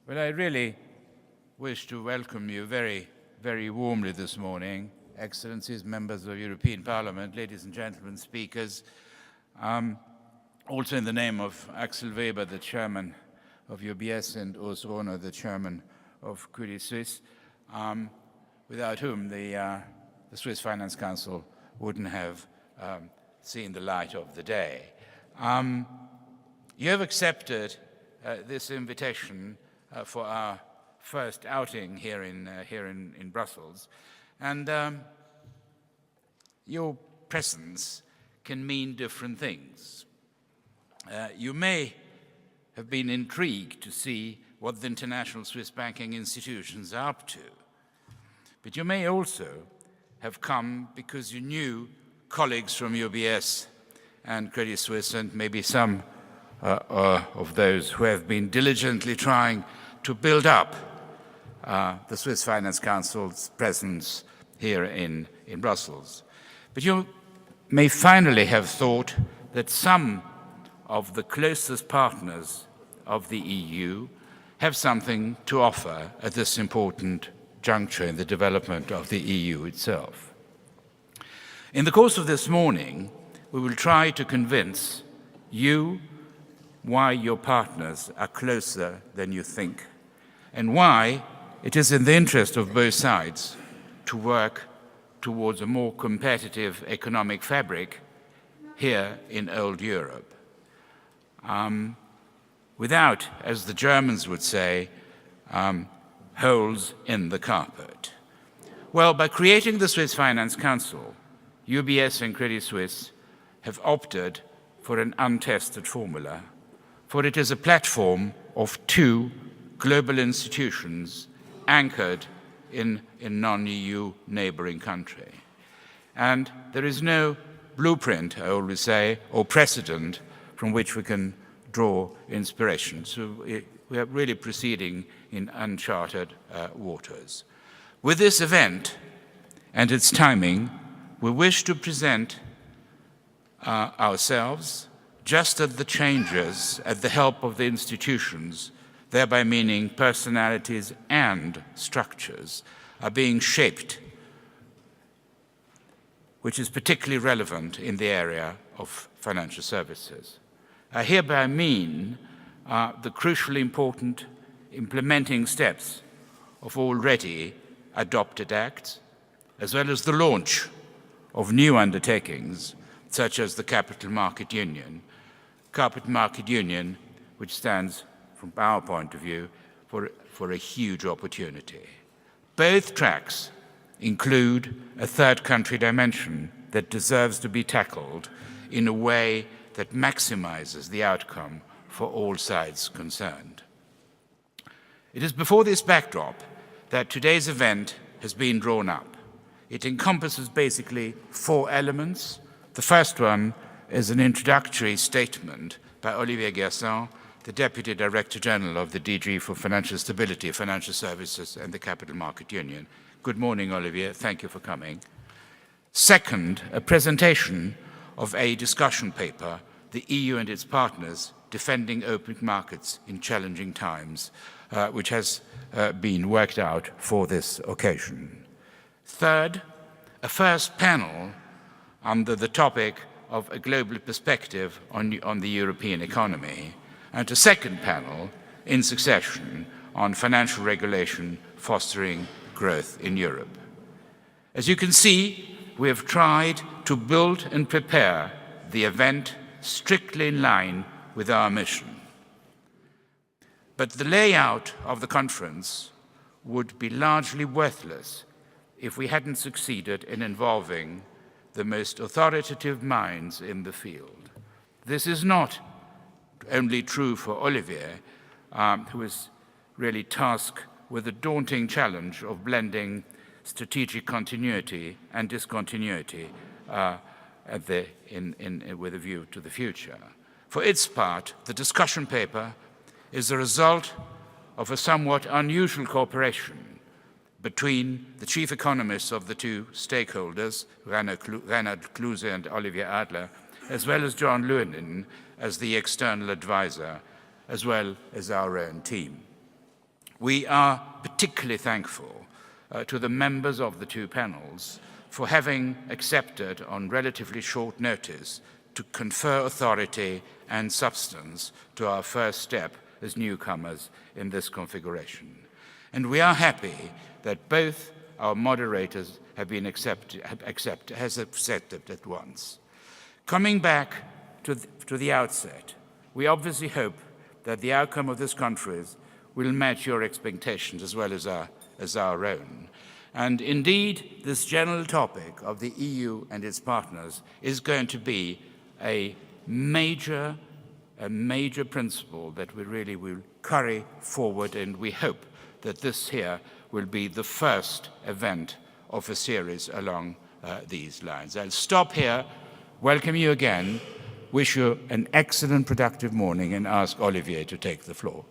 Well, I really wish to welcome you very, very warmly this morning, Excellencies, members of European Parliament, ladies and gentlemen, speakers. Also in the name of Axel Weber, the chairman of UBS, and Urs Rohner, the chairman of Credit Suisse, without whom the Swiss Finance Council wouldn't have seen the light of the day. You have accepted this invitation for our first outing here in Brussels, and your presence can mean different things. You may have been intrigued to see what the international Swiss banking institutions are up to, but you may also have come because you knew colleagues from UBS and Credit Suisse, and maybe some of those who have been diligently trying to build up the Swiss Finance Council's presence here in Brussels. But you may finally have thought that some of the closest partners of the EU have something to offer at this important juncture in the development of the EU itself. In the course of this morning, we will try to convince you why your partners are closer than you think, and why it is in the interest of both sides to work towards a more competitive economic fabric here in old Europe. Without, as the Germans would say, holes in the carpet. Well, by creating the Swiss Finance Council, UBS and Credit Suisse have opted for an untested formula, for it is a platform of two global institutions anchored in a non-EU neighboring country. And there is no blueprint, I always say, or precedent from which we can draw inspiration. So we are really proceeding in uncharted waters. With this event and its timing, we wish to present ourselves just as the changes, at the help of the institutions, thereby meaning personalities and structures, are being shaped, which is particularly relevant in the area of financial services. I hereby mean the crucially important implementing steps of already adopted acts, as well as the launch of new undertakings, such as the Capital Market Union. Capital Market Union, which stands, from our point of view, for a huge opportunity. Both tracks include a third country dimension that deserves to be tackled in a way that maximizes the outcome for all sides concerned. It is before this backdrop that today's event has been drawn up. It encompasses basically four elements. The first one is an introductory statement by Olivier Gerson, the Deputy Director General of the DG for Financial Stability, Financial Services and the Capital Market Union. Good morning, Olivier. Thank you for coming. Second, a presentation of a discussion paper, The EU and its Partners Defending Open Markets in Challenging Times, which has been worked out for this occasion. Third, a first panel under the topic of a global perspective on the European economy, and a second panel in succession on financial regulation fostering growth in Europe. As you can see, we have tried to build and prepare the event strictly in line with our mission. But the layout of the conference would be largely worthless if we hadn't succeeded in involving the most authoritative minds in the field. This is not only true for Olivier, who is really tasked with the daunting challenge of blending strategic continuity and discontinuity with a view to the future. For its part, the discussion paper is the result of a somewhat unusual cooperation between the chief economists of the two stakeholders, Reinhard Kluse and Olivier Adler, as well as John Lewin as the external advisor, as well as our own team. We are particularly thankful to the members of the two panels for having accepted on relatively short notice to confer authority and substance to our first step as newcomers in this configuration. And we are happy that both our moderators have been accepted at once. Coming back to the outset, we obviously hope that the outcome of this conference will match your expectations as well as our own. And indeed, this general topic of the EU and its partners is going to be a major principle that we really will carry forward, and we hope that this here will be the first event of a series along these lines. I'll stop here, welcome you again, wish you an excellent, productive morning, and ask Olivier to take the floor.